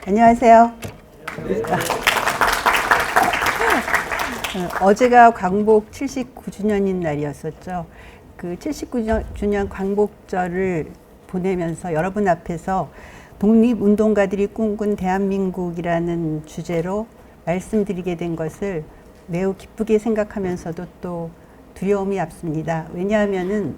안녕하세요. 어제가 광복 79주년인 날이었었죠. 그 79주년 광복절을 보내면서 여러분 앞에서 독립운동가들이 꿈꾼 대한민국이라는 주제로 말씀드리게 된 것을 매우 기쁘게 생각하면서도 또 두려움이 앞섭니다. 왜냐하면은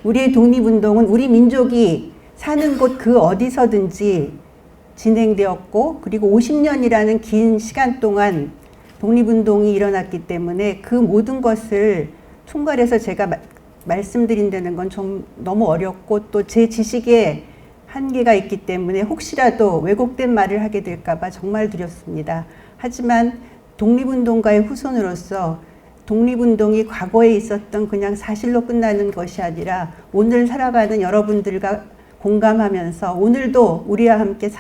우리의 독립운동은 우리 민족이 사는 곳 그 어디서든지 진행되었고, 그리고 50년이라는 긴 시간 동안 독립운동이 일어났기 때문에 그 모든 것을 총괄해서 제가 말씀드린다는 건 좀 너무 어렵고 또 제 지식에 한계가 있기 때문에 혹시라도 왜곡된 말을 하게 될까봐 정말 두렵습니다. 하지만 독립운동가의 후손으로서 독립운동이 과거에 있었던 그냥 사실로 끝나는 것이 아니라 오늘 살아가는 여러분들과 공감하면서 오늘도 우리와 함께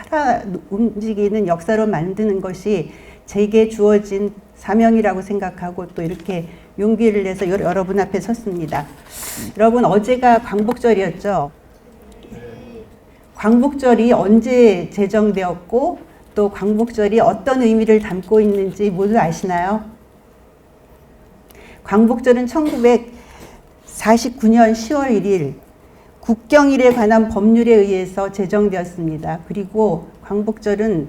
움직이는 역사로 만드는 것이 제게 주어진 사명이라고 생각하고 또 이렇게 용기를 내서 여러분 앞에 섰습니다. 여러분, 어제가 광복절이었죠. 광복절이 언제 제정되었고 또 광복절이 어떤 의미를 담고 있는지 모두 아시나요? 광복절은 1949년 10월 1일 국경일에 관한 법률에 의해서 제정되었습니다. 그리고 광복절은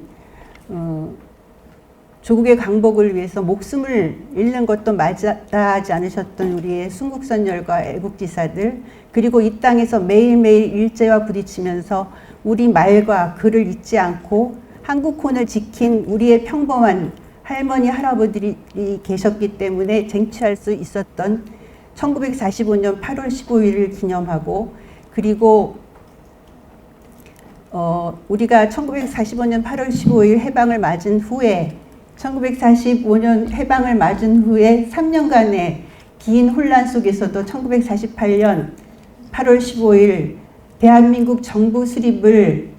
조국의 광복을 위해서 목숨을 잃는 것도 마다하지 않으셨던 우리의 순국선열과 애국지사들, 그리고 이 땅에서 매일매일 일제와 부딪히면서 우리 말과 글을 잊지 않고 한국혼을 지킨 우리의 평범한 할머니, 할아버지들이 계셨기 때문에 쟁취할 수 있었던 1945년 8월 15일을 기념하고, 그리고 우리가 1945년 8월 15일 해방을 맞은 후에 1945년 해방을 맞은 후에 3년간의 긴 혼란 속에서도 1948년 8월 15일 대한민국 정부 수립을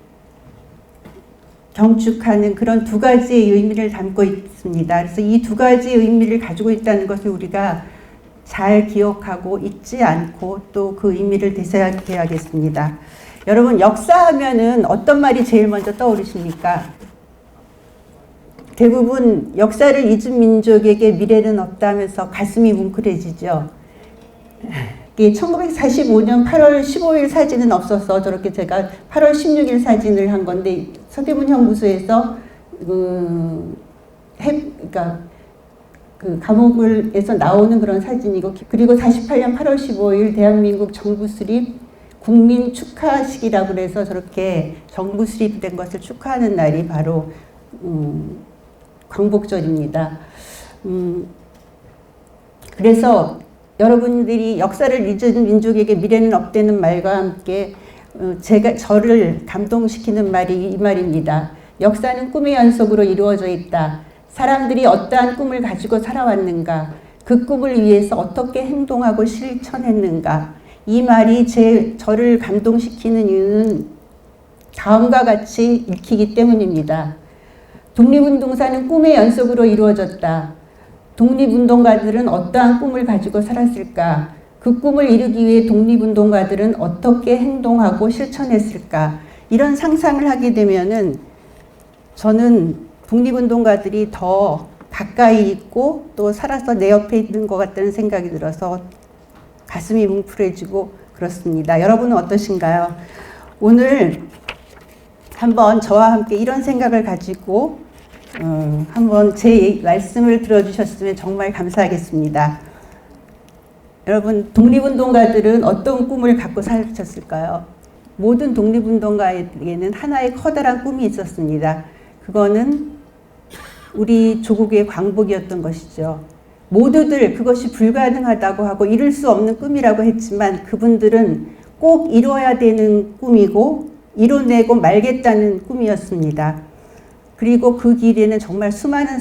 경축하는 그런 두 가지의 의미를 담고 있습니다. 그래서 이 두 가지의 의미를 가지고 있다는 것을 우리가 잘 기억하고 잊지 않고 또 그 의미를 되새겨야겠습니다. 여러분, 역사하면은 어떤 말이 제일 먼저 떠오르십니까? 대부분 역사를 잊은 민족에게 미래는 없다면서 가슴이 뭉클해지죠. 1945년 8월 15일 사진은 없어서 저렇게 제가 8월 16일 사진을 한 건데, 서대문 형무소에서 그러니까 그 감옥에서 나오는 그런 사진이고, 그리고 48년 8월 15일 대한민국 정부 수립 국민 축하식이라고 해서 저렇게 정부 수립된 것을 축하하는 날이 바로 광복절입니다. 그래서 여러분들이 역사를 잊은 민족에게 미래는 없다는 말과 함께 저를 감동시키는 말이 이 말입니다. 역사는 꿈의 연속으로 이루어져 있다. 사람들이 어떠한 꿈을 가지고 살아왔는가, 그 꿈을 위해서 어떻게 행동하고 실천했는가. 이 말이 저를 감동시키는 이유는 다음과 같이 읽히기 때문입니다. 독립운동사는 꿈의 연속으로 이루어졌다. 독립운동가들은 어떠한 꿈을 가지고 살았을까? 그 꿈을 이루기 위해 독립운동가들은 어떻게 행동하고 실천했을까? 이런 상상을 하게 되면은 저는 독립운동가들이 더 가까이 있고 또 살아서 내 옆에 있는 것 같다는 생각이 들어서 가슴이 뭉클해지고 그렇습니다. 여러분은 어떠신가요? 오늘 한번 저와 함께 이런 생각을 가지고 한번 제 말씀을 들어주셨으면 정말 감사하겠습니다. 여러분, 독립운동가들은 어떤 꿈을 갖고 사셨을까요? 모든 독립운동가에게는 하나의 커다란 꿈이 있었습니다. 그거는 우리 조국의 광복이었던 것이죠. 모두들 그것이 불가능하다고 하고 이룰 수 없는 꿈이라고 했지만 그분들은 꼭 이뤄야 되는 꿈이고 이뤄내고 말겠다는 꿈이었습니다. 그리고 그 길에는 정말 수많은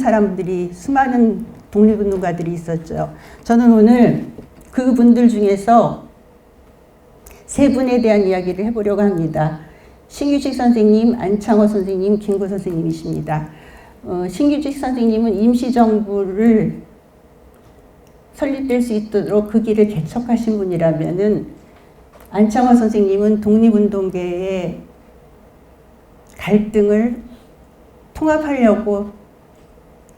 독립운동가들이 있었죠. 저는 오늘 그분들 중에서 세 분에 대한 이야기를 해보려고 합니다. 신규식 선생님, 안창호 선생님, 김구 선생님이십니다. 신규식 선생님은 임시정부를 설립될 수 있도록 그 길을 개척하신 분이라면은, 안창호 선생님은 독립운동계의 갈등을 통합하려고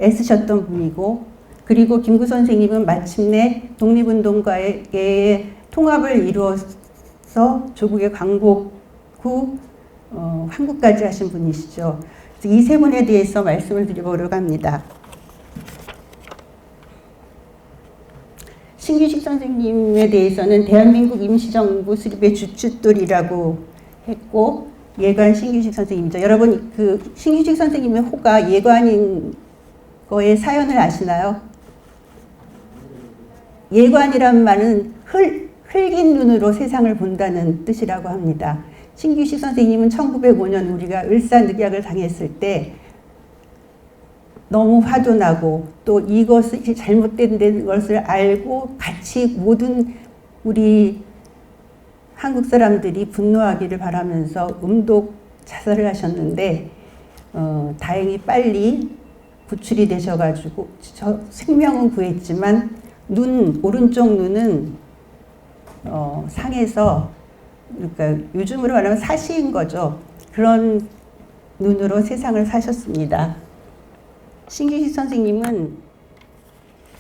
애쓰셨던 분이고, 그리고 김구 선생님은 마침내 독립운동가의 통합을 이루어서 조국의 광복 후 한국까지 하신 분이시죠. 이 세 분에 대해서 말씀을 드려보려고 합니다. 신규식 선생님에 대해서는 대한민국 임시정부 수립의 주춧돌이라고 했고, 예관 신규식 선생님이죠. 여러분, 그 신규식 선생님의 호가 예관인 거의 사연을 아시나요? 예관이란 말은 흘긴 눈으로 세상을 본다는 뜻이라고 합니다. 신규식 선생님은 1905년 우리가 을사늑약을 당했을 때 너무 화도 나고 또 이것이 잘못된 것을 알고 같이 모든 우리 한국 사람들이 분노하기를 바라면서 음독 자살을 하셨는데 다행히 빨리 구출이 되셔가지고 생명은 구했지만 오른쪽 눈은 상해서, 그러니까 요즘으로 말하면 사시인 거죠. 그런 눈으로 세상을 사셨습니다. 신규식 선생님은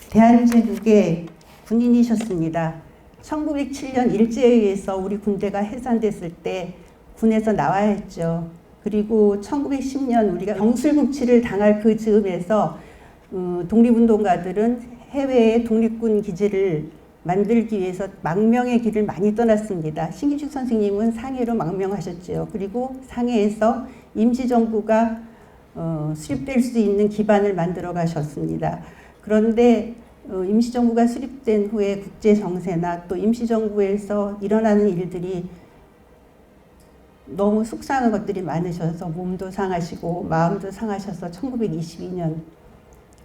대한제국의 군인이셨습니다. 1907년 일제에 의해서 우리 군대가 해산됐을 때 군에서 나와야 했죠. 그리고 1910년 우리가 병술국치를 당할 그 즈음에서 독립운동가들은 해외에 독립군 기지를 만들기 위해서 망명의 길을 많이 떠났습니다. 신규식 선생님은 상해로 망명하셨죠. 그리고 상해에서 임시정부가 수립될 수 있는 기반을 만들어 가셨습니다. 그런데 임시정부가 수립된 후에 국제정세나 또 임시정부에서 일어나는 일들이 너무 속상한 것들이 많으셔서 몸도 상하시고 마음도 상하셔서 1922년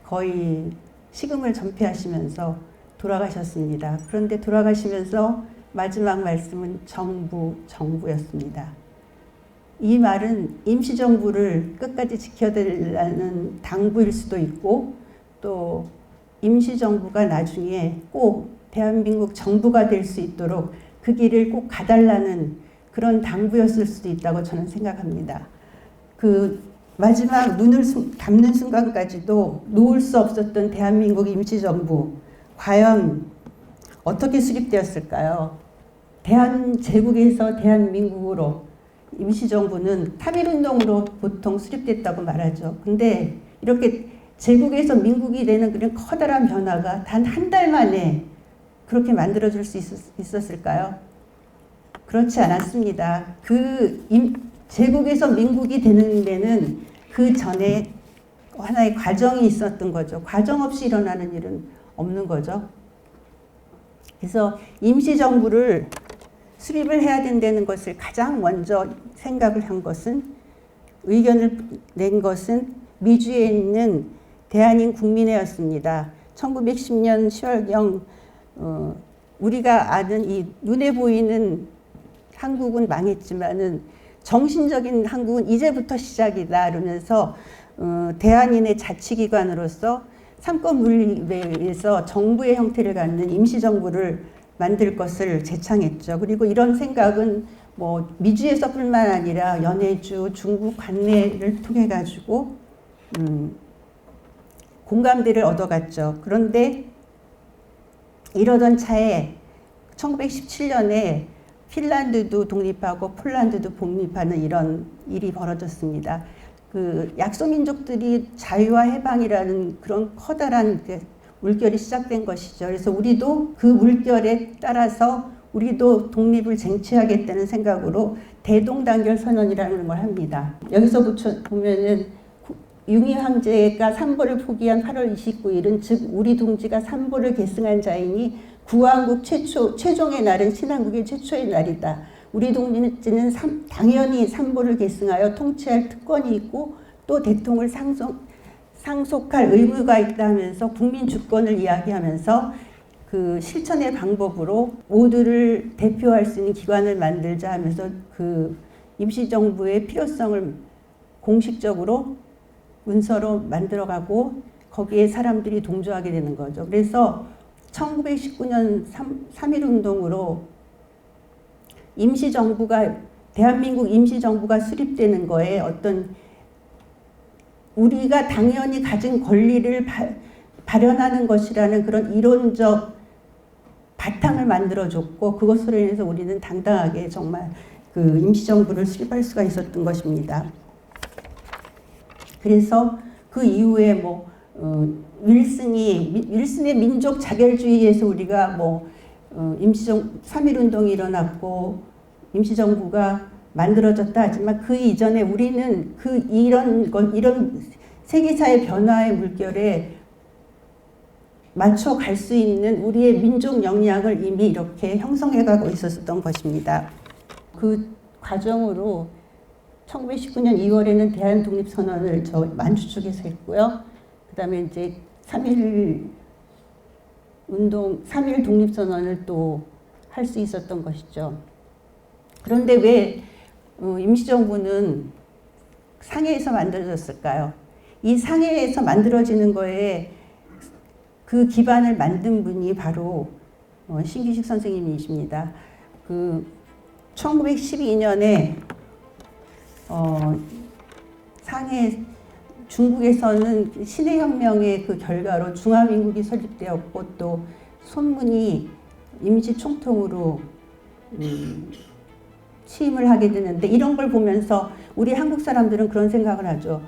거의 식음을 전폐하시면서 돌아가셨습니다. 그런데 돌아가시면서 마지막 말씀은 정부였습니다. 이 말은 임시정부를 끝까지 지켜달라는 당부일 수도 있고, 또 임시정부가 나중에 꼭 대한민국 정부가 될 수 있도록 그 길을 꼭 가달라는 그런 당부였을 수도 있다고 저는 생각합니다. 그 마지막 눈을 감는 순간까지도 놓을 수 없었던 대한민국 임시정부, 과연 어떻게 수립되었을까요? 대한제국에서 대한민국으로 임시정부는 3.1운동으로 보통 수립됐다고 말하죠. 근데 이렇게 제국에서 민국이 되는 그런 커다란 변화가 단 한 달 만에 그렇게 만들어질 수 있었을까요? 그렇지 않았습니다. 제국에서 민국이 되는 데는 그 전에 하나의 과정이 있었던 거죠. 과정 없이 일어나는 일은 없는 거죠. 그래서 임시정부를 수립을 해야 된다는 것을 가장 먼저 생각을 한 것은, 의견을 낸 것은 미주에 있는 대한인 국민회였습니다. 1910년 10월경 우리가 아는 이 눈에 보이는 한국은 망했지만은 정신적인 한국은 이제부터 시작이다 그러면서 대한인의 자치기관으로서 삼권 분립에 의해서 정부의 형태를 갖는 임시정부를 만들 것을 제창했죠. 그리고 이런 생각은 뭐 미주에서뿐만 아니라 연해주, 중국 관내를 통해 가지고 공감대를 얻어갔죠. 그런데 이러던 차에 1917년에 핀란드도 독립하고 폴란드도 독립하는 이런 일이 벌어졌습니다. 그 약소민족들이 자유와 해방이라는 그런 커다란 물결이 시작된 것이죠. 그래서 우리도 그 물결에 따라서 우리도 독립을 쟁취하겠다는 생각으로 대동단결 선언이라는 걸 합니다. 여기서 보면은 융희 황제가 삼보를 포기한 8월 29일은 즉 우리 동지가 삼보를 계승한 자이니 구한국 최종의 날은 신한국의 최초의 날이다. 우리 동지는 당연히 삼보를 계승하여 통치할 특권이 있고 또 대통을 상속할 의무가 있다 하면서 국민 주권을 이야기하면서 그 실천의 방법으로 모두를 대표할 수 있는 기관을 만들자 하면서 그 임시정부의 필요성을 공식적으로 문서로 만들어가고 거기에 사람들이 동조하게 되는 거죠. 그래서 1919년 3.1운동으로 대한민국 임시정부가 수립되는 거에 어떤 우리가 당연히 가진 권리를 발현하는 것이라는 그런 이론적 바탕을 만들어줬고, 그것으로 인해서 우리는 당당하게 정말 그 임시정부를 수립할 수가 있었던 것입니다. 그래서 그 이후에 윌슨의 민족 자결주의에서 우리가 3.1운동이 일어났고 임시정부가 만들어졌다 하지만 그 이전에 우리는 이런 세계사의 변화의 물결에 맞춰 갈 수 있는 우리의 민족 역량을 이미 이렇게 형성해 가고 있었던 것입니다. 그 과정으로 1919년 2월에는 대한독립선언을 저 만주 쪽에서 했고요. 그 다음에 이제 3.1 독립선언을 또 할 수 있었던 것이죠. 그런데 왜 임시정부는 상해에서 만들어졌을까요? 이 상해에서 만들어지는 거에 그 기반을 만든 분이 바로 신규식 선생님이십니다. 1912년에 상해 중국에서는 신해혁명의 그 결과로 중화민국이 설립되었고 또 손문이 임시총통으로 취임을 하게 되는데, 이런 걸 보면서 우리 한국 사람들은 그런 생각을 하죠.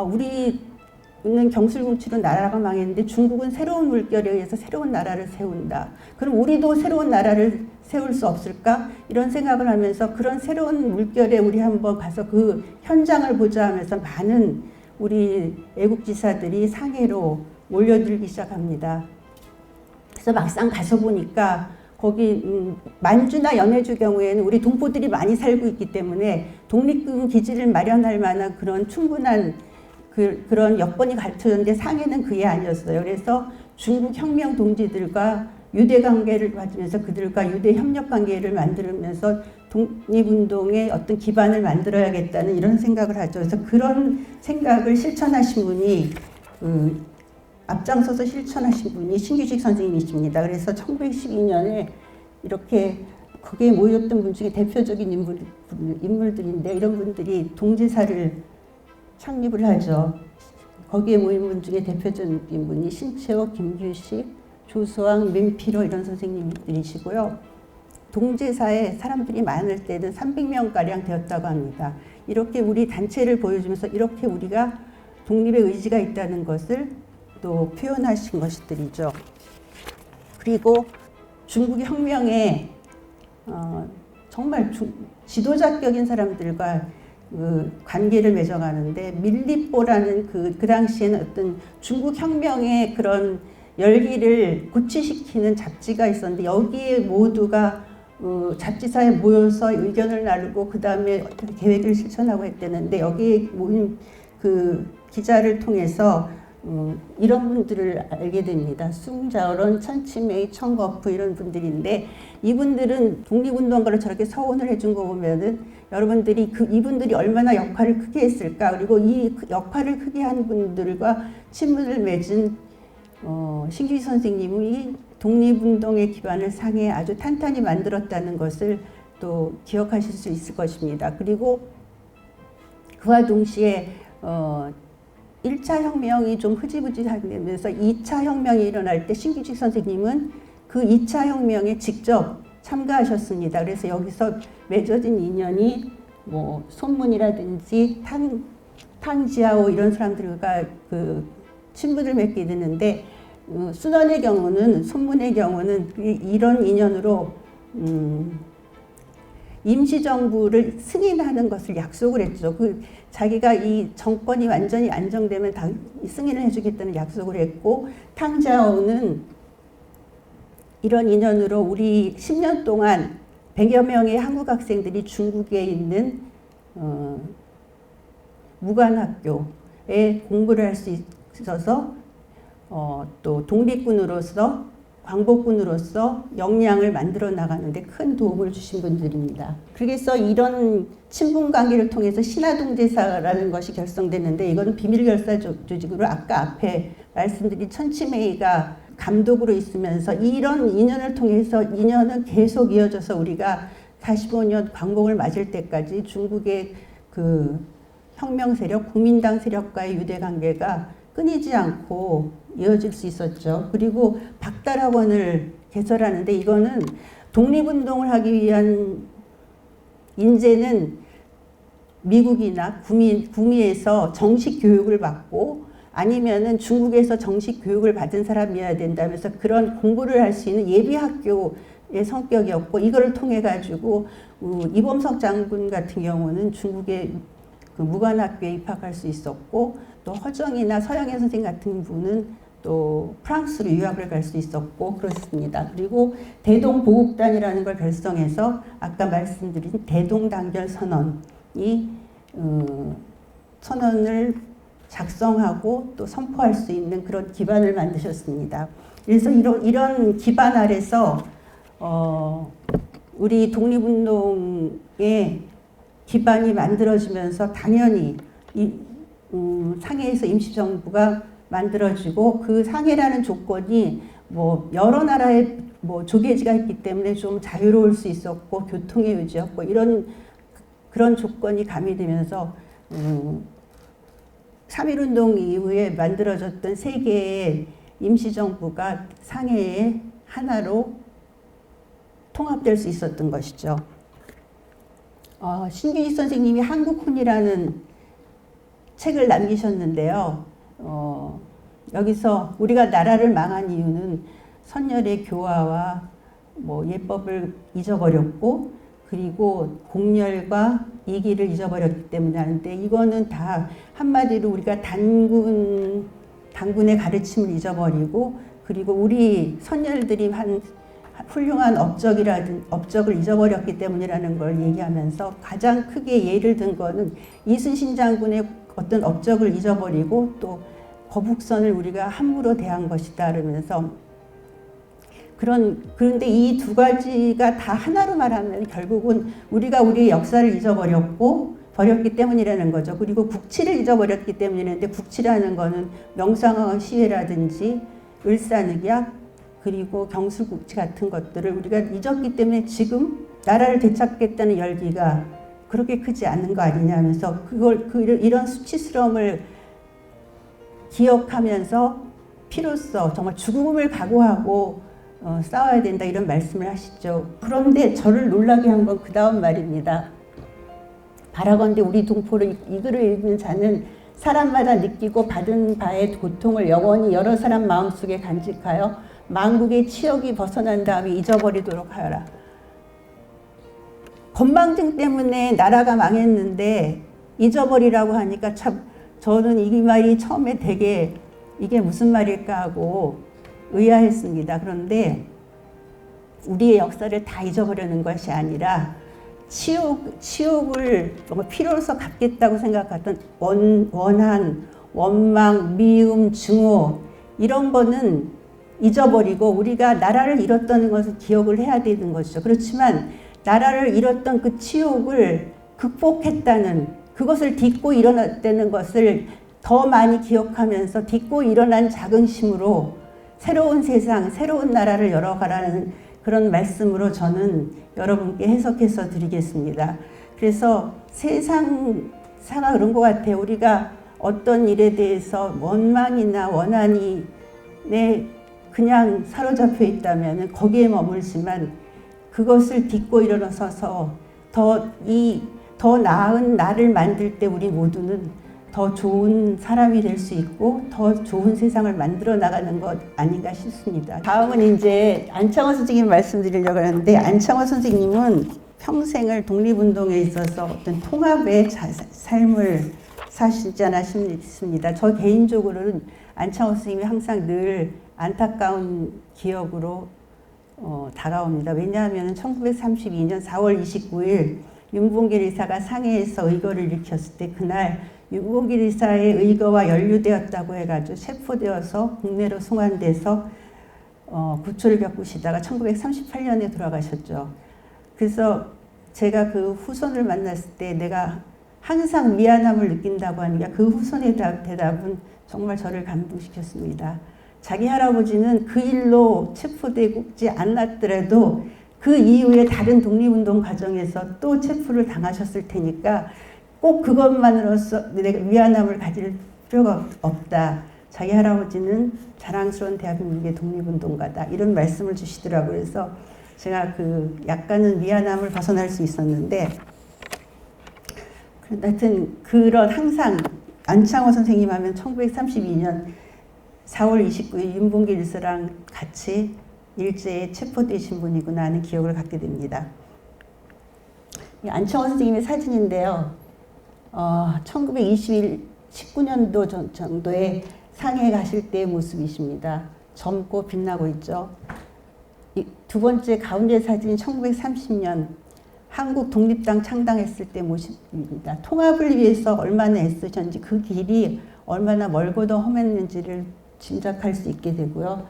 우리는 경술궁치로 나라가 망했는데 중국은 새로운 물결에 의해서 새로운 나라를 세운다. 그럼 우리도 새로운 나라를 세울 수 없을까? 이런 생각을 하면서 그런 새로운 물결에 우리 한번 가서 그 현장을 보자 하면서 많은 우리 애국지사들이 상해로 몰려들기 시작합니다. 그래서 막상 가서 보니까 거기 만주나 연해주 경우에는 우리 동포들이 많이 살고 있기 때문에 독립군 기지를 마련할 만한 그런 충분한 그런 여건이 갖춰졌는데 상해는 그게 아니었어요. 그래서 중국 혁명 동지들과 유대 관계를 가지면서 그들과 유대 협력 관계를 만들면서 독립운동의 어떤 기반을 만들어야겠다는 이런 생각을 하죠. 그래서 그런 생각을 실천하신 분이 앞장서서 실천하신 분이 신규식 선생님이십니다. 그래서 1912년에 이렇게 거기에 모였던 분 중에 대표적인 인물들인데, 이런 분들이 동지사를 창립을 하죠. 거기에 모인 분 중에 대표적인 분이 신채호, 김규식, 조수왕, 민필호 이런 선생님들이시고요. 동지사에 사람들이 많을 때는 300명가량 되었다고 합니다. 이렇게 우리 단체를 보여주면서 이렇게 우리가 독립의 의지가 있다는 것을 또 표현하신 것들이죠. 그리고 중국 혁명에 정말 지도자격인 사람들과 관계를 맺어가는데, 밀리뽀라는 그 당시에는 어떤 중국 혁명의 그런 열기를 고취시키는 잡지가 있었는데, 여기에 모두가 잡지사에 모여서 의견을 나누고 그 다음에 어떤 계획을 실천하고 했다는데, 여기에 모인 그 기자를 통해서 이런 분들을 알게 됩니다. 숭자오런, 천치메이, 청거프 이런 분들인데, 이분들은 독립운동가를 저렇게 서원을 해준 거 보면은 여러분들이 이분들이 얼마나 역할을 크게 했을까, 그리고 이 역할을 크게 한 분들과 친분을 맺은 신규식 선생님이 독립운동의 기반을 상해에 아주 탄탄히 만들었다는 것을 또 기억하실 수 있을 것입니다. 그리고 그와 동시에 1차 혁명이 좀 흐지부지하면서 2차 혁명이 일어날 때 신규식 선생님은 그 2차 혁명에 직접 참가하셨습니다. 그래서 여기서 맺어진 인연이 손문이라든지 탕지아오 이런 사람들과 그 친분을 맺게 되는데, 순원의 경우는, 손문의 경우는 이런 인연으로 임시정부를 승인하는 것을 약속을 했죠. 자기가 이 정권이 완전히 안정되면 다 승인을 해주겠다는 약속을 했고, 탕자오는 이런 인연으로 우리 10년 동안 100여 명의 한국 학생들이 중국에 있는 무관학교에 공부를 할 수 있어서 또 독립군으로서, 광복군으로서 역량을 만들어 나가는데 큰 도움을 주신 분들입니다. 그래서 이런 친분 관계를 통해서 신화동제사라는 것이 결성됐는데, 이건 비밀결사 조직으로 아까 앞에 말씀드린 천치메이가 감독으로 있으면서 이런 인연을 통해서 인연은 계속 이어져서 우리가 45년 광복을 맞을 때까지 중국의 그 혁명 세력, 국민당 세력과의 유대 관계가 끊이지 않고 이어질 수 있었죠. 그리고 박달학원을 개설하는데 이거는 독립운동을 하기 위한 인재는 미국이나 구미에서 정식 교육을 받고 아니면은 중국에서 정식 교육을 받은 사람이어야 된다면서 그런 공부를 할 수 있는 예비학교의 성격이었고 이거를 통해 가지고 이범석 장군 같은 경우는 중국의 그 무관학교에 입학할 수 있었고 또 허정이나 서영애 선생 같은 분은 또 프랑스로 유학을 갈 수 있었고 그렇습니다. 그리고 대동보국단이라는 걸 결성해서 아까 말씀드린 대동단결 선언이 선언을 작성하고 또 선포할 수 있는 그런 기반을 만드셨습니다. 그래서 이런 기반 아래서 우리 독립운동의 기반이 만들어지면서 당연히 상해에서 임시정부가 만들어지고 그 상해라는 조건이 뭐 여러 나라의 뭐 조계지가 있기 때문에 좀 자유로울 수 있었고 교통의 유지였고 그런 조건이 가미되면서 3.1운동 이후에 만들어졌던 세 개의 임시정부가 상해의 하나로 통합될 수 있었던 것이죠. 신규희 선생님이 한국훈이라는 책을 남기셨는데요. 여기서 우리가 나라를 망한 이유는 선열의 교화와 뭐 예법을 잊어버렸고 그리고 공열과 이기를 잊어버렸기 때문에 하는데 이거는 다 한마디로 우리가 단군의 가르침을 잊어버리고 그리고 우리 선열들이 한 훌륭한 업적을 잊어버렸기 때문이라는 걸 얘기하면서 가장 크게 예를 든 거는 이순신 장군의 어떤 업적을 잊어버리고 또 거북선을 우리가 함부로 대한 것이다 그러면서 그런데 이 두 가지가 다 하나로 말하면 결국은 우리가 우리의 역사를 버렸기 때문이라는 거죠. 그리고 국치를 잊어버렸기 때문이라는데 국치라는 거는 명상황 시해라든지 을사늑약 그리고 경술국치 같은 것들을 우리가 잊었기 때문에 지금 나라를 되찾겠다는 열기가 그렇게 크지 않은 거 아니냐면서 이런 수치스러움을 기억하면서 피로써 정말 죽음을 각오하고 싸워야 된다 이런 말씀을 하시죠. 그런데 저를 놀라게 한 건 그 다음 말입니다. 바라건대 우리 동포를 이 글을 읽는 자는 사람마다 느끼고 받은 바의 고통을 영원히 여러 사람 마음속에 간직하여 망국의 치욕이 벗어난 다음에 잊어버리도록 하여라. 건방증 때문에 나라가 망했는데 잊어버리라고 하니까 참 저는 이 말이 처음에 되게 이게 무슨 말일까 하고 의아했습니다. 그런데 우리의 역사를 다 잊어버리는 것이 아니라 치욕을 필요로서 갚겠다고 생각했던 원한, 원망, 미움, 증오 이런 거는 잊어버리고 우리가 나라를 잃었다는 것을 기억을 해야 되는 것이죠. 그렇지만 나라를 잃었던 그 치욕을 극복했다는 그것을 딛고 일어났다는 것을 더 많이 기억하면서 딛고 일어난 자긍심으로 새로운 세상, 새로운 나라를 열어가라는 그런 말씀으로 저는 여러분께 해석해서 드리겠습니다. 그래서 세상사가 그런 것 같아요. 우리가 어떤 일에 대해서 원망이나 원한이 그냥 사로잡혀 있다면 거기에 머물지만 그것을 딛고 일어서서 더 나은 나를 만들 때 우리 모두는 더 좋은 사람이 될 수 있고 더 좋은 세상을 만들어 나가는 것 아닌가 싶습니다. 다음은 이제 안창호 선생님 말씀드리려고 하는데 안창호 선생님은 평생을 독립운동에 있어서 어떤 통합의 삶을 사시지 않아 싶습니다. 저 개인적으로는 안창호 선생님이 항상 늘 안타까운 기억으로 다가옵니다. 왜냐하면 1932년 4월 29일 윤봉길 의사가 상해에서 의거를 일으켰을 때 그날 윤봉길 의사의 의거와 연루되었다고 해가지고 체포되어서 국내로 송환돼서 구초를 겪으시다가 1938년에 돌아가셨죠. 그래서 제가 그 후손을 만났을 때 내가 항상 미안함을 느낀다고 하니까 그 후손의 대답은 정말 저를 감동시켰습니다. 자기 할아버지는 그 일로 체포되지 않았더라도 그 이후에 다른 독립운동 과정에서 또 체포를 당하셨을 테니까 꼭 그것만으로서 내가 미안함을 가질 필요가 없다. 자기 할아버지는 자랑스러운 대한민국의 독립운동가다. 이런 말씀을 주시더라고요. 그래서 제가 그 약간은 미안함을 벗어날 수 있었는데, 하여튼 그런 항상 안창호 선생님 하면 1932년 4월 29일 윤봉길 일서랑 같이 일제에 체포되신 분이구나 하는 기억을 갖게 됩니다. 안창호 선생님의 사진인데요. 1919년도 정도에 상해 가실 때의 모습이십니다. 젊고 빛나고 있죠. 두 번째 가운데 사진이 1930년 한국 독립당 창당했을 때 모습입니다. 통합을 위해서 얼마나 애쓰셨는지, 그 길이 얼마나 멀고도 험했는지를 짐작할 수 있게 되고요.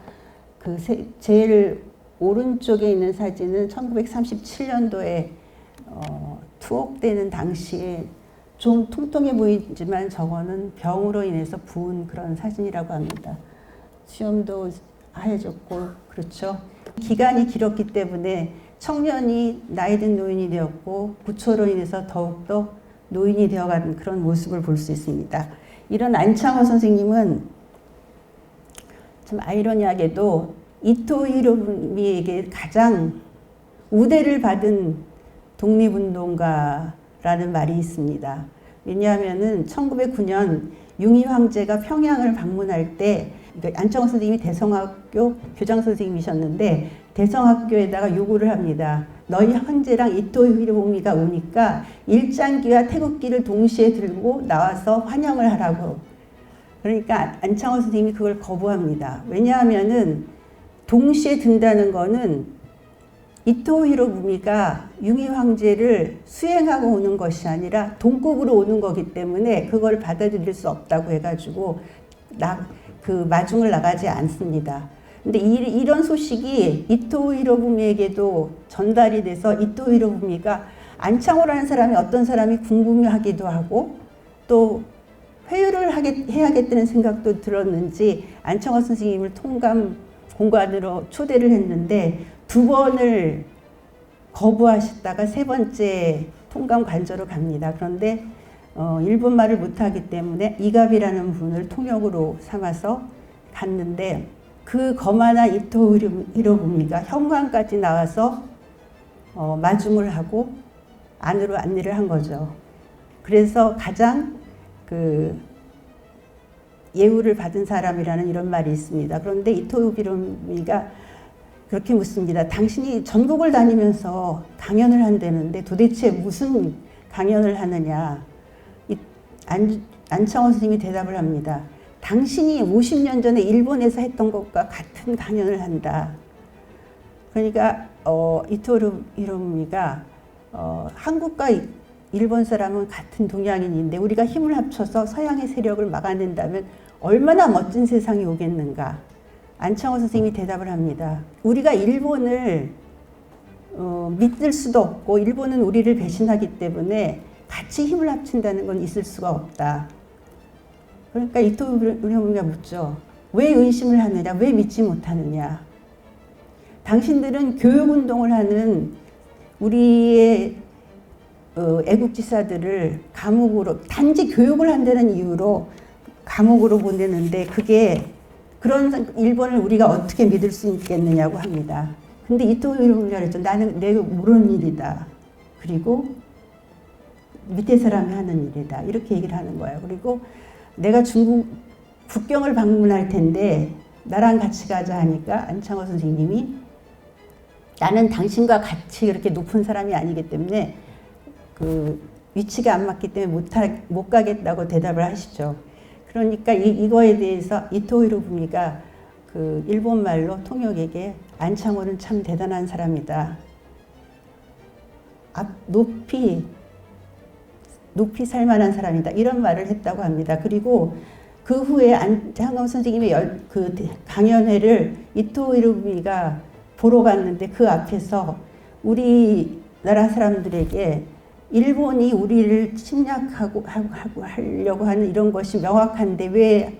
제일 오른쪽에 있는 사진은 1937년도에 투옥되는 당시에 좀 통통해 보이지만 저거는 병으로 인해서 부은 그런 사진이라고 합니다. 수염도 하얘졌고 그렇죠. 기간이 길었기 때문에 청년이 나이든 노인이 되었고 구초로 인해서 더욱더 노인이 되어가는 그런 모습을 볼 수 있습니다. 이런 안창호 선생님은 참 아이러니하게도 이토 히로부미에게 가장 우대를 받은 독립운동가라는 말이 있습니다. 왜냐하면은 1909년 융희 황제가 평양을 방문할 때 안창호 선생님이 대성학교 교장 선생님이셨는데 대성학교에다가 요구를 합니다. 너희 황제랑 이토 히로부미가 오니까 일장기와 태극기를 동시에 들고 나와서 환영을 하라고. 그러니까 안창호 선생님이 그걸 거부합니다. 왜냐하면은 동시에 든다는 거는 이토 히로부미가 융희 황제를 수행하고 오는 것이 아니라 동급으로 오는 거기 때문에 그걸 받아들일 수 없다고 해가지고 그 마중을 나가지 않습니다. 근데 이런 소식이 이토 히로부미에게도 전달이 돼서 이토 히로부미가 안창호라는 사람이 어떤 사람이 궁금해하기도 하고 또 회유를 해야겠다는 생각도 들었는지 안창호 선생님을 공관으로 초대를 했는데 2번을 거부하셨다가 3번째 통감 관저로 갑니다. 그런데 일본말을 못하기 때문에 이갑이라는 분을 통역으로 삼아서 갔는데 그 거만한 이토 히로부미가 현관까지 나와서 마중을 하고 안으로 안내를 한 거죠. 그래서 가장 예우를 받은 사람이라는 이런 말이 있습니다. 그런데 이토 히로부미가 그렇게 묻습니다. 당신이 전국을 다니면서 강연을 한다는데 도대체 무슨 강연을 하느냐. 안창호 선생님이 대답을 합니다. 당신이 50년 전에 일본에서 했던 것과 같은 강연을 한다. 그러니까 이토 히로부미가 한국과 일본 사람은 같은 동양인인데 우리가 힘을 합쳐서 서양의 세력을 막아낸다면 얼마나 멋진 세상이 오겠는가. 안창호 선생님이 대답을 합니다. 우리가 일본을 믿을 수도 없고 일본은 우리를 배신하기 때문에 같이 힘을 합친다는 건 있을 수가 없다. 그러니까 이토 히로부미가 묻죠. 왜 의심을 하느냐? 왜 믿지 못하느냐? 당신들은 교육운동을 하는 우리의 애국지사들을 감옥으로 단지 교육을 한다는 이유로 감옥으로 보내는데 그게 그런 일본을 우리가 어떻게 믿을 수 있겠느냐고 합니다. 근데 이토 히로부미가 그랬죠. 나는 내가 모르는 일이다. 그리고 밑에 사람이 하는 일이다. 이렇게 얘기를 하는 거예요. 그리고 내가 중국 국경을 방문할 텐데 나랑 같이 가자 하니까 안창호 선생님이 나는 당신과 같이 그렇게 높은 사람이 아니기 때문에 그 위치가 안 맞기 때문에 못 가겠다고 대답을 하시죠. 그러니까 이거에 대해서 이토 히로부미가 그 일본말로 통역에게 안창호는 참 대단한 사람이다. 높이 살만한 사람이다. 이런 말을 했다고 합니다. 그리고 그 후에 안창호 선생님의 그 강연회를 이토 히로부미가 보러 갔는데 그 앞에서 우리나라 사람들에게 일본이 우리를 침략하고 하려고 하는 이런 것이 명확한데 왜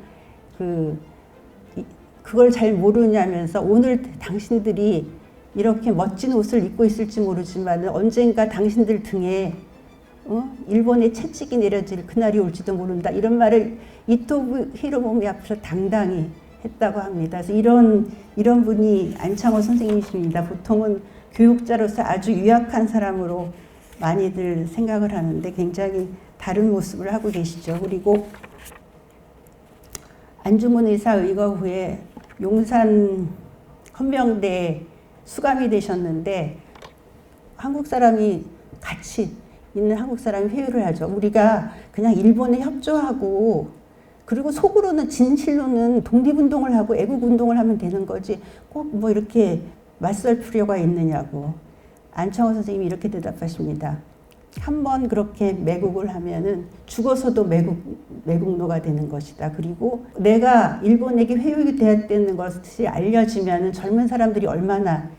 그걸 잘 모르냐면서 오늘 당신들이 이렇게 멋진 옷을 입고 있을지 모르지만 언젠가 당신들 등에 일본의 채찍이 내려질 그날이 올지도 모른다. 이런 말을 이토부 히로부미 앞에서 당당히 했다고 합니다. 그래서 이런 분이 안창호 선생님이십니다. 보통은 교육자로서 아주 유약한 사람으로 많이들 생각을 하는데 굉장히 다른 모습을 하고 계시죠. 그리고 안중근 의사 의거 후에 용산 헌병대에 수감이 되셨는데 한국 사람이 같이 있는 한국 사람이 회유를 하죠. 우리가 그냥 일본에 협조하고 그리고 속으로는 진실로는 독립운동을 하고 애국운동을 하면 되는 거지 꼭 뭐 이렇게 맞설 필요가 있느냐고. 안창호 선생님이 이렇게 대답하십니다. 한번 그렇게 매국을 하면은 죽어서도 매국노가 되는 것이다. 그리고 내가 일본에게 회유가 되었다는 것이 알려지면은 젊은 사람들이 얼마나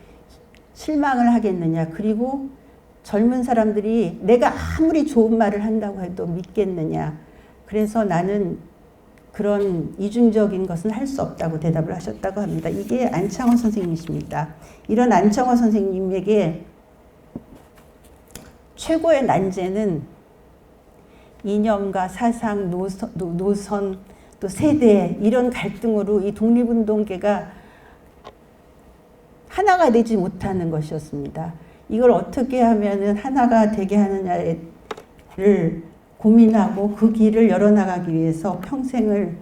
실망을 하겠느냐. 그리고 젊은 사람들이 내가 아무리 좋은 말을 한다고 해도 믿겠느냐. 그래서 나는 그런 이중적인 것은 할 수 없다고 대답을 하셨다고 합니다. 이게 안창호 선생님이십니다. 이런 안창호 선생님에게 최고의 난제는 이념과 사상, 노선, 또 세대 이런 갈등으로 이 독립운동계가 하나가 되지 못하는 것이었습니다. 이걸 어떻게 하면은 하나가 되게 하느냐를 고민하고 그 길을 열어나가기 위해서 평생을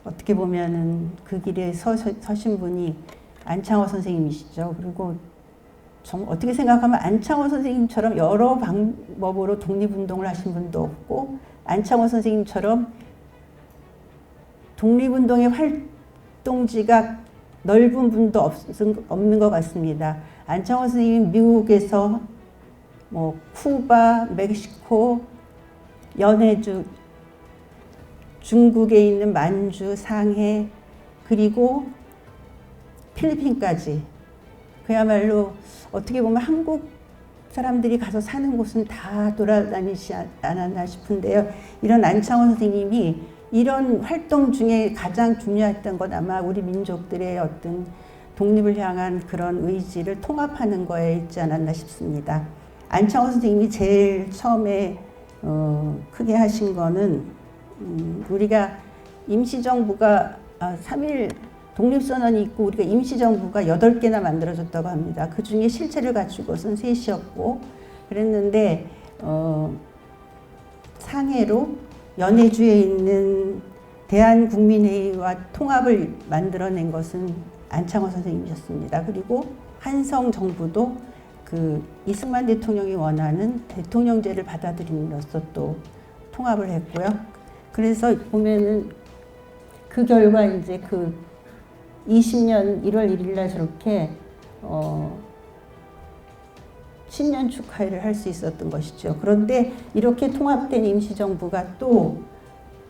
어떻게 보면은 그 길에 서신 분이 안창호 선생님이시죠. 그리고 어떻게 생각하면 안창호 선생님처럼 여러 방법으로 독립운동을 하신 분도 없고 안창호 선생님처럼 독립운동의 활동지가 넓은 분도 없는 것 같습니다. 안창호 선생님이 미국에서 뭐 쿠바, 멕시코, 연해주, 중국에 있는 만주, 상해, 그리고 필리핀까지 그야말로 어떻게 보면 한국 사람들이 가서 사는 곳은 다 돌아다니지 않았나 싶은데요. 이런 안창호 선생님이 이런 활동 중에 가장 중요했던 건 아마 우리 민족들의 어떤 독립을 향한 그런 의지를 통합하는 거에 있지 않았나 싶습니다. 안창호 선생님이 제일 처음에 크게 하신 거는 우리가 임시정부가 3.1 독립선언이 있고 우리가 임시정부가 8개나 만들어졌다고 합니다. 그 중에 실체를 갖추고선 3이었고 그랬는데 상해로 연해주에 있는 대한국민회의와 통합을 만들어낸 것은 안창호 선생님이셨습니다. 그리고 한성정부도 그 이승만 대통령이 원하는 대통령제를 받아들임으로써 또 통합을 했고요. 그래서 보면은 그 결과 이제 그 20년 1월 1일 날 저렇게 신년 축하회를 할 수 있었던 것이죠. 그런데 이렇게 통합된 임시정부가 또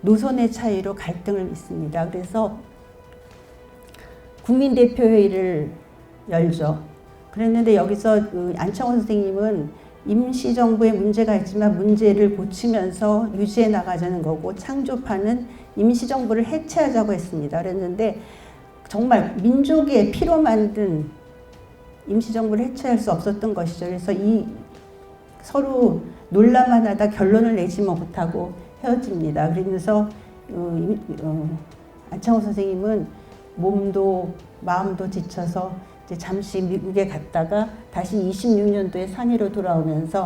노선의 차이로 갈등을 빚습니다. 그래서 국민대표회의를 열죠. 그랬는데 여기서 그 안창호 선생님은 임시정부에 문제가 있지만 문제를 고치면서 유지해 나가자는 거고 창조파는 임시정부를 해체하자고 했습니다. 그랬는데 정말 민족의 피로 만든 임시정부를 해체할 수 없었던 것이죠. 그래서 서로 논란만 하다 결론을 내지 못하고 헤어집니다. 그러면서 안창호 선생님은 몸도 마음도 지쳐서 이제 잠시 미국에 갔다가 다시 26년도에 상해로 돌아오면서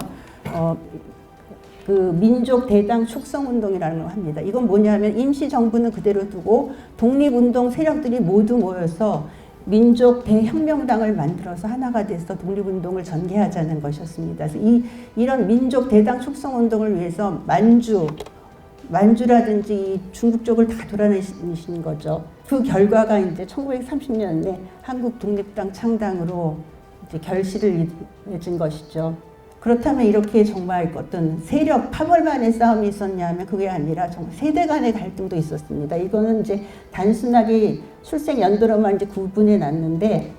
그 민족 대당 축성운동이라는 걸 합니다. 이건 뭐냐면 임시정부는 그대로 두고 독립운동 세력들이 모두 모여서 민족 대혁명당을 만들어서 하나가 돼서 독립운동을 전개하자는 것이었습니다. 그래서 이런 민족 대당 축성운동을 위해서 만주라든지 중국 쪽을 다 돌아다니시는 거죠. 그 결과가 이제 1930년에 한국 독립당 창당으로 이제 결실을 맺은 것이죠. 그렇다면 이렇게 정말 어떤 세력 파벌만의 싸움이 있었냐면 그게 아니라 정말 세대 간의 갈등도 있었습니다. 이거는 이제 단순하게 출생 연도로만 이제 구분해 놨는데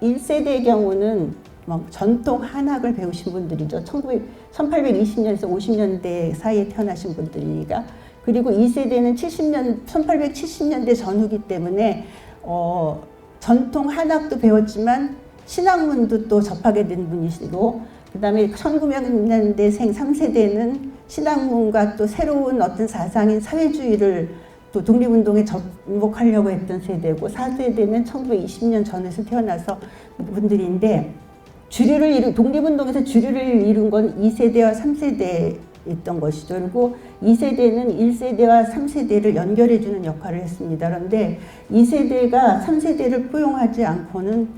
1세대의 경우는 뭐 전통 한학을 배우신 분들이죠. 1820년에서 50년대 사이에 태어나신 분들이니까. 그리고 2세대는 1870년대 전후기 때문에 전통 한학도 배웠지만 신학문도 또 접하게 된 분이시고 그다음에 1900년대생 3세대는 신학문과 또 새로운 어떤 사상인 사회주의를 또 독립운동에 접목하려고 했던 세대고, 4세대는 1920년 전에서 태어나서 분들인데, 독립운동에서 주류를 이룬 건 2세대와 3세대였던 것이죠. 그리고 2세대는 1세대와 3세대를 연결해주는 역할을 했습니다. 그런데 2세대가 3세대를 포용하지 않고는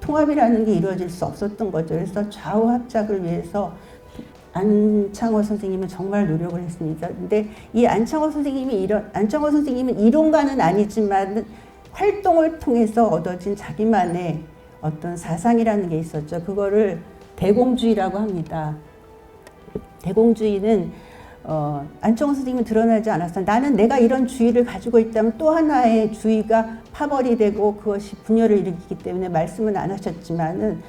통합이라는 게 이루어질 수 없었던 거죠. 그래서 좌우 합작을 위해서 안창호 선생님은 정말 노력을 했습니다. 근데 이 안창호 선생님은 이론가는 아니지만 활동을 통해서 얻어진 자기만의 어떤 사상이라는 게 있었죠. 그거를 대공주의라고 합니다. 대공주의는 안창호 선생님은 드러나지 않았어요. 나는 내가 이런 주의를 가지고 있다면 또 하나의 주의가 파벌이 되고 그것이 분열을 일으키기 때문에 말씀은 안 하셨지만은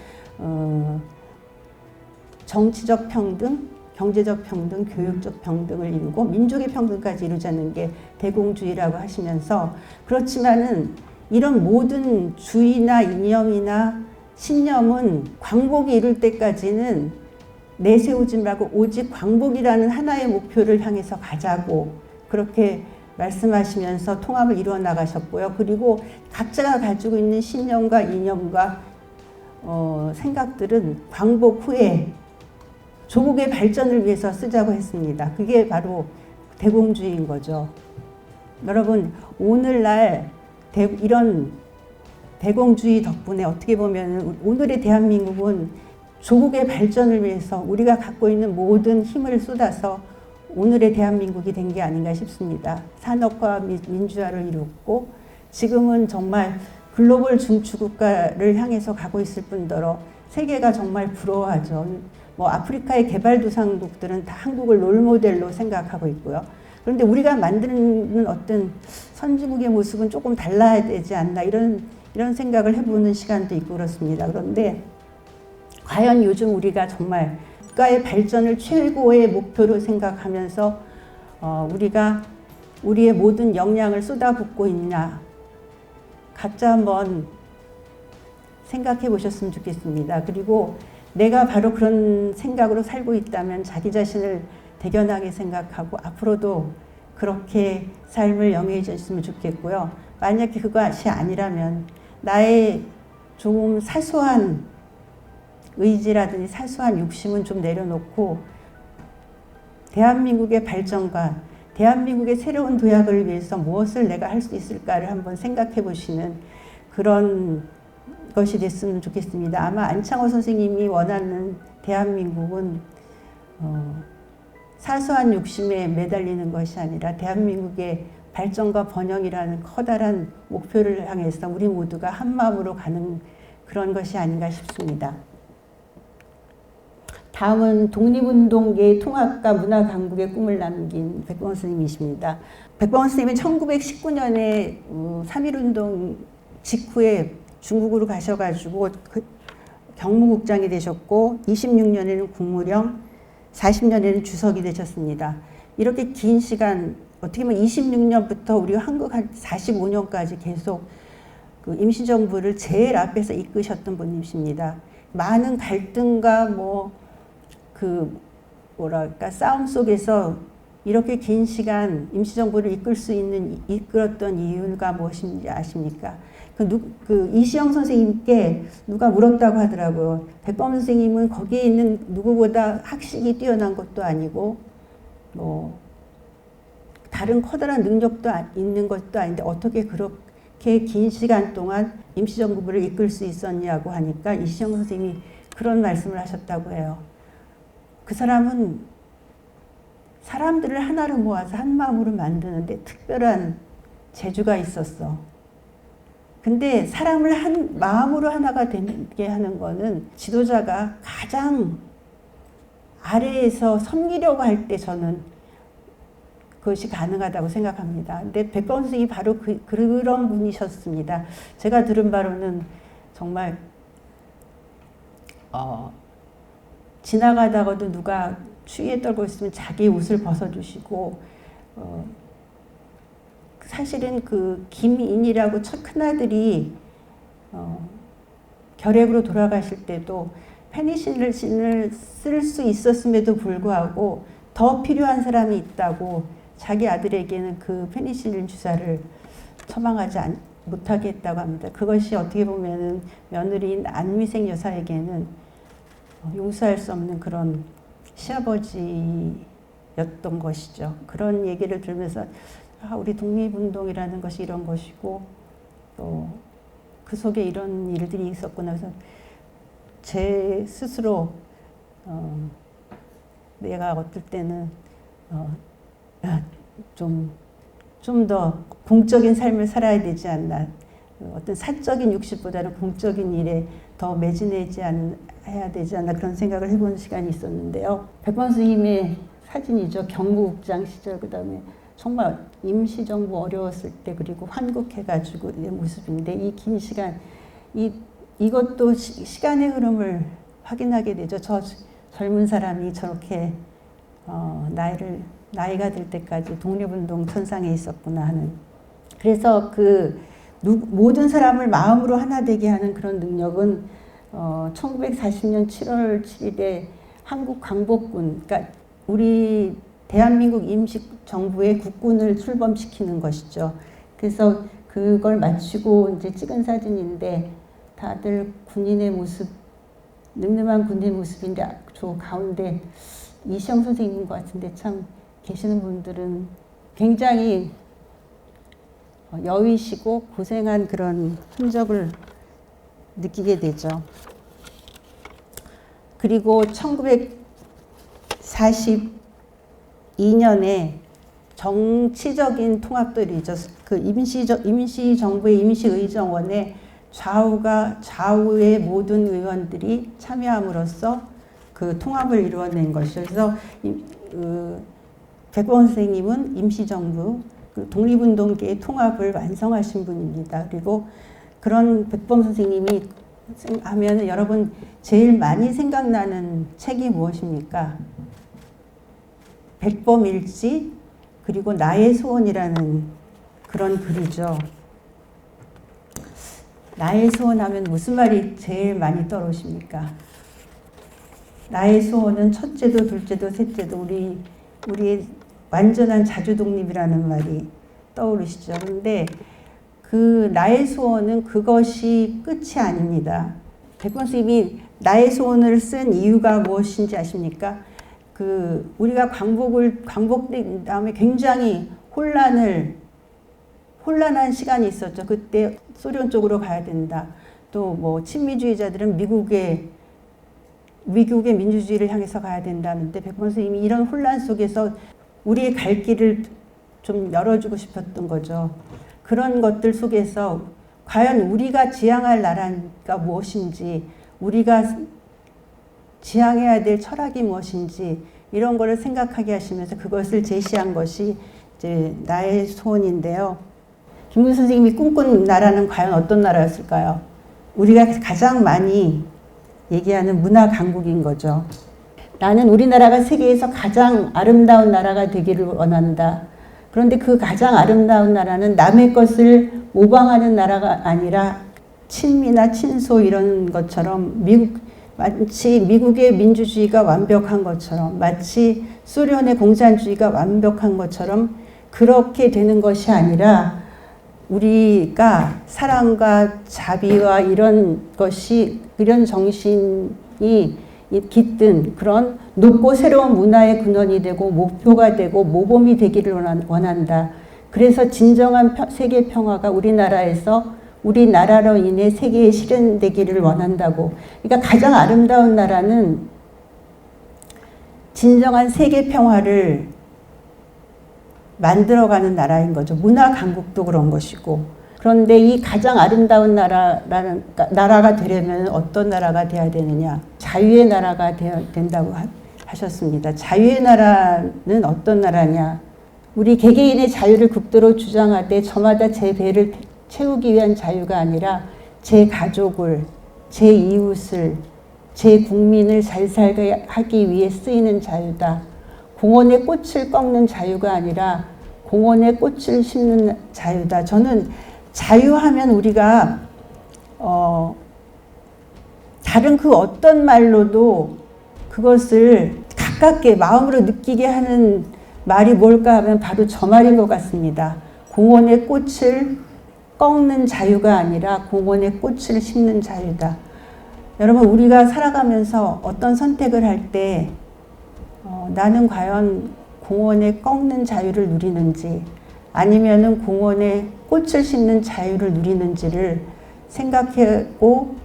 정치적 평등, 경제적 평등, 교육적 평등을 이루고 민족의 평등까지 이루자는 게 대공주의라고 하시면서, 그렇지만은 이런 모든 주의나 이념이나 신념은 광복이 이룰 때까지는 내세우지 말고 오직 광복이라는 하나의 목표를 향해서 가자고 그렇게 말씀하시면서 통합을 이루어 나가셨고요. 그리고 각자가 가지고 있는 신념과 이념과 생각들은 광복 후에 조국의 발전을 위해서 쓰자고 했습니다. 그게 바로 대공주의인 거죠. 여러분, 오늘날 이런 대공주의 덕분에 어떻게 보면 오늘의 대한민국은 조국의 발전을 위해서 우리가 갖고 있는 모든 힘을 쏟아서 오늘의 대한민국이 된 게 아닌가 싶습니다. 산업화 민주화를 이뤘고 지금은 정말 글로벌 중추국가를 향해서 가고 있을 뿐더러 세계가 정말 부러워하죠. 아프리카의 개발도상국들은 다 한국을 롤모델로 생각하고 있고요. 그런데 우리가 만드는 어떤 선진국의 모습은 조금 달라야 되지 않나, 이런 생각을 해보는 시간도 있고 그렇습니다. 그런데 과연 요즘 우리가 정말 국가의 발전을 최고의 목표로 생각하면서 우리가 우리의 모든 역량을 쏟아붓고 있냐, 각자 한번 생각해 보셨으면 좋겠습니다. 그리고 내가 바로 그런 생각으로 살고 있다면 자기 자신을 대견하게 생각하고 앞으로도 그렇게 삶을 영위해 줬으면 좋겠고요. 만약에 그것이 아니라면 나의 좀 사소한 의지라든지 사소한 욕심은 좀 내려놓고 대한민국의 발전과 대한민국의 새로운 도약을 위해서 무엇을 내가 할 수 있을까를 한번 생각해 보시는 그런 것이 됐으면 좋겠습니다. 아마 안창호 선생님이 원하는 대한민국은 사소한 욕심에 매달리는 것이 아니라 대한민국의 발전과 번영이라는 커다란 목표를 향해서 우리 모두가 한마음으로 가는 그런 것이 아닌가 싶습니다. 다음은 독립운동계의 통합과 문화강국의 꿈을 남긴 백범원 선생님이십니다. 백범원 선생님은 1919년에 3.1운동 직후에 중국으로 가셔가지고 경무국장이 되셨고 26년에는 국무령, 40년에는 주석이 되셨습니다. 이렇게 긴 시간, 어떻게 보면 26년부터 우리 한국 한 45년까지 계속 그 임시정부를 제일 앞에서 이끄셨던 분이십니다. 많은 갈등과 싸움 속에서 이렇게 긴 시간 임시정부를 이끌었던 이유가 무엇인지 아십니까? 이시영 선생님께 누가 물었다고 하더라고요. 백범원 선생님은 거기에 있는 누구보다 학식이 뛰어난 것도 아니고 다른 커다란 능력도 있는 것도 아닌데 어떻게 그렇게 긴 시간 동안 임시정부를 이끌 수 있었냐고 하니까 이시영 선생님이 그런 말씀을 하셨다고 해요. 그 사람은 사람들을 하나로 모아서 한 마음으로 만드는데 특별한 재주가 있었어. 근데 사람을 한 마음으로 하나가 되게 하는 거는 지도자가 가장 아래에서 섬기려고 할 때 저는 그것이 가능하다고 생각합니다. 근데 백범원 선생님이 바로 그런 분이셨습니다. 제가 들은 바로는 정말 지나가다가도 누가 추위에 떨고 있으면 자기 옷을 벗어주시고 사실은 그 김인이라고 첫 큰아들이 결핵으로 돌아가실 때도 페니실린을 쓸 수 있었음에도 불구하고 더 필요한 사람이 있다고 자기 아들에게는 그 페니실린 주사를 처방하지 못하게 했다고 합니다. 그것이 어떻게 보면은 며느리인 안미생 여사에게는 용서할 수 없는 그런 시아버지였던 것이죠. 그런 얘기를 들으면서 우리 독립운동이라는 것이 이런 것이고 또 그 속에 이런 일들이 있었구나. 그래서 제 스스로 내가 어떨 때는 좀 더 공적인 삶을 살아야 되지 않나. 어떤 사적인 욕심보다는 공적인 일에 더 매진하지 해야 되지 않나 그런 생각을 해보는 시간이 있었는데요. 백범 스님의 사진이죠. 경무국장 시절, 그 다음에 정말 임시정부 어려웠을 때, 그리고 환국해가지고 의 모습인데, 이 긴 시간, 이것도 시간의 흐름을 확인하게 되죠. 저 젊은 사람이 저렇게 나이가 들 때까지 독립운동 천상에 있었구나 하는. 그래서 모든 사람을 마음으로 하나 되게 하는 그런 능력은 1940년 7월 7일에 한국 광복군, 그러니까 우리 대한민국 임시정부의 국군을 출범시키는 것이죠. 그래서 그걸 마치고 이제 찍은 사진인데, 다들 군인의 모습, 늠름한 군인의 모습인데, 저 가운데 이시영 선생님인 것 같은데, 참 계시는 분들은 굉장히 여위시고 고생한 그런 흔적을 느끼게 되죠. 그리고 1942년에 정치적인 통합들이죠. 그 임시정부의 임시의정원에 좌우의 모든 의원들이 참여함으로써 그 통합을 이루어낸 것이죠. 그래서 백범 선생님은 임시정부, 독립운동계의 통합을 완성하신 분입니다. 그리고 그런 백범 선생님이 하면 여러분 제일 많이 생각나는 책이 무엇입니까? 백범일지, 그리고 나의 소원이라는 그런 글이죠. 나의 소원 하면 무슨 말이 제일 많이 떠오르십니까? 나의 소원은 첫째도 둘째도 셋째도 우리의 완전한 자주독립이라는 말이 떠오르시죠. 그런데 그 나의 소원은 그것이 끝이 아닙니다. 백범 선생님이 나의 소원을 쓴 이유가 무엇인지 아십니까? 우리가 광복된 다음에 굉장히 혼란한 시간이 있었죠. 그때 소련 쪽으로 가야 된다. 또 뭐 친미주의자들은 미국의 민주주의를 향해서 가야 된다는데, 백범 선생님이 이런 혼란 속에서 우리의 갈 길을 좀 열어주고 싶었던 거죠. 그런 것들 속에서 과연 우리가 지향할 나라가 무엇인지, 우리가 지향해야 될 철학이 무엇인지, 이런 거를 생각하게 하시면서 그것을 제시한 것이 이제 나의 소원인데요. 김구 선생님이 꿈꾼 나라는 과연 어떤 나라였을까요? 우리가 가장 많이 얘기하는 문화 강국인 거죠. 나는 우리나라가 세계에서 가장 아름다운 나라가 되기를 원한다. 그런데 그 가장 아름다운 나라는 남의 것을 모방하는 나라가 아니라 친미나 친소 이런 것처럼 마치 미국의 민주주의가 완벽한 것처럼, 마치 소련의 공산주의가 완벽한 것처럼 그렇게 되는 것이 아니라, 우리가 사랑과 자비와 이런 정신이 깃든 그런 높고 새로운 문화의 근원이 되고 목표가 되고 모범이 되기를 원한다. 그래서 진정한 세계 평화가 우리나라로 인해 세계에 실현되기를 원한다고. 그러니까 가장 아름다운 나라는 진정한 세계 평화를 만들어가는 나라인 거죠. 문화 강국도 그런 것이고. 그런데 이 가장 아름다운 나라가 되려면 어떤 나라가 돼야 되느냐? 자유의 나라가 된다고 하셨습니다. 자유의 나라는 어떤 나라냐? 우리 개개인의 자유를 극도로 주장하되 저마다 제 배를 채우기 위한 자유가 아니라 제 가족을, 제 이웃을, 제 국민을 잘 살게 하기 위해 쓰이는 자유다. 공원에 꽃을 꺾는 자유가 아니라 공원에 꽃을 심는 자유다. 저는 자유하면 우리가 다른 그 어떤 말로도 그것을 가깝게 마음으로 느끼게 하는 말이 뭘까 하면 바로 저 말인 것 같습니다. 공원의 꽃을 꺾는 자유가 아니라 공원의 꽃을 심는 자유다. 여러분, 우리가 살아가면서 어떤 선택을 할 때 나는 과연 공원에 꺾는 자유를 누리는지 아니면은 공원에 꽃을 심는 자유를 누리는지를 생각하고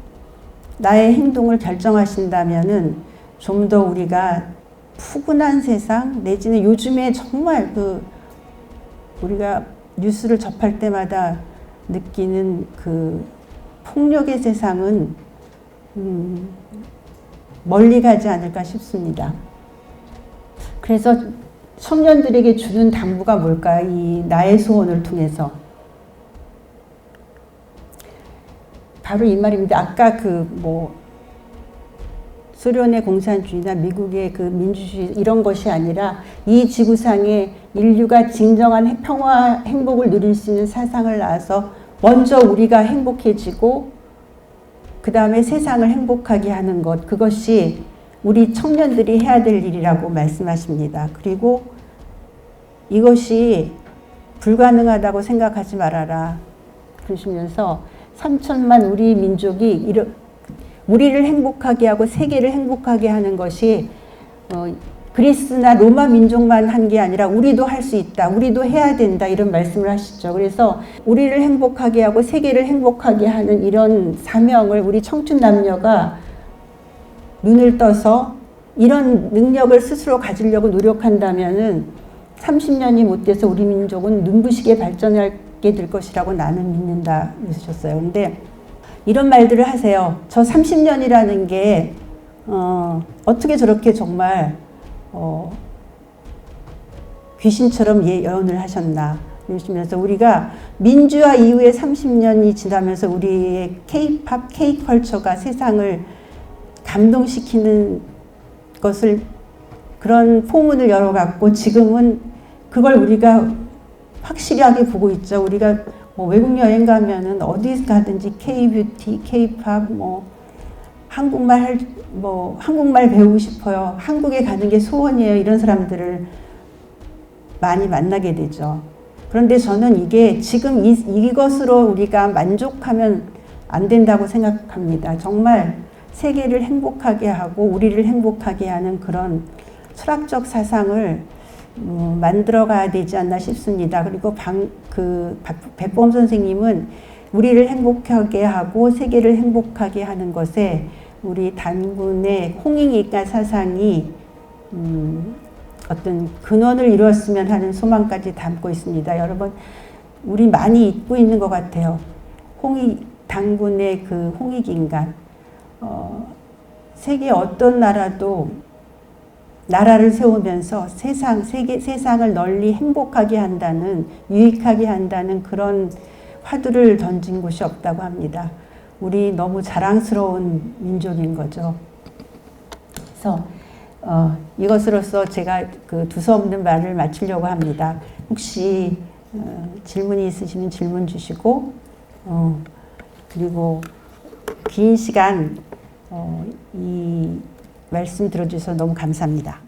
나의 행동을 결정하신다면은 좀 더 우리가 푸근한 세상 내지는 요즘에 정말 우리가 뉴스를 접할 때마다 느끼는 그 폭력의 세상은 멀리 가지 않을까 싶습니다. 그래서 청년들에게 주는 당부가 뭘까요? 이 나의 소원을 통해서. 바로 이 말입니다. 아까 소련의 공산주의나 미국의 그 민주주의 이런 것이 아니라 이 지구상에 인류가 진정한 평화, 행복을 누릴 수 있는 사상을 낳아서 먼저 우리가 행복해지고 그 다음에 세상을 행복하게 하는 것, 그것이 우리 청년들이 해야 될 일이라고 말씀하십니다. 그리고 이것이 불가능하다고 생각하지 말아라 그러시면서 3천만 우리 민족이 우리를 행복하게 하고 세계를 행복하게 하는 것이 그리스나 로마 민족만 한 게 아니라 우리도 할 수 있다. 우리도 해야 된다. 이런 말씀을 하시죠. 그래서 우리를 행복하게 하고 세계를 행복하게 하는 이런 사명을 우리 청춘 남녀가 눈을 떠서 이런 능력을 스스로 가지려고 노력한다면은 30년이 못 돼서 우리 민족은 눈부시게 발전하게 될 것이라고 나는 믿는다. 그러셨어요. 근데 이런 말들을 하세요. 저 30년이라는 게 어떻게 저렇게 정말 귀신처럼 예언을 하셨나 이러시면서 우리가 민주화 이후에 30년이 지나면서 우리의 K-팝, K-컬처가 세상을 감동시키는 것을 그런 포문을 열어갔고 지금은 그걸 우리가 확실하게 보고 있죠. 우리가 외국 여행 가면은 어디 가든지 K-뷰티, K-팝, 한국말 배우고 싶어요. 한국에 가는 게 소원이에요. 이런 사람들을 많이 만나게 되죠. 그런데 저는 이게 지금 이것으로 우리가 만족하면 안 된다고 생각합니다. 정말 세계를 행복하게 하고 우리를 행복하게 하는 그런 철학적 사상을 만들어 가야 되지 않나 싶습니다. 그리고 백범 선생님은 우리를 행복하게 하고 세계를 행복하게 하는 것에 우리 단군의 홍익인간 사상이 어떤 근원을 이루었으면 하는 소망까지 담고 있습니다. 여러분, 우리 많이 잊고 있는 것 같아요. 단군의 그 홍익인간. 세계 어떤 나라도 나라를 세우면서 세상을 널리 행복하게 한다는, 유익하게 한다는 그런 화두를 던진 곳이 없다고 합니다. 우리 너무 자랑스러운 민족인 거죠. 그래서 이것으로서 제가 그 두서없는 말을 마치려고 합니다. 혹시 질문이 있으시면 질문 주시고 그리고 긴 시간 이 말씀 들어주셔서 너무 감사합니다.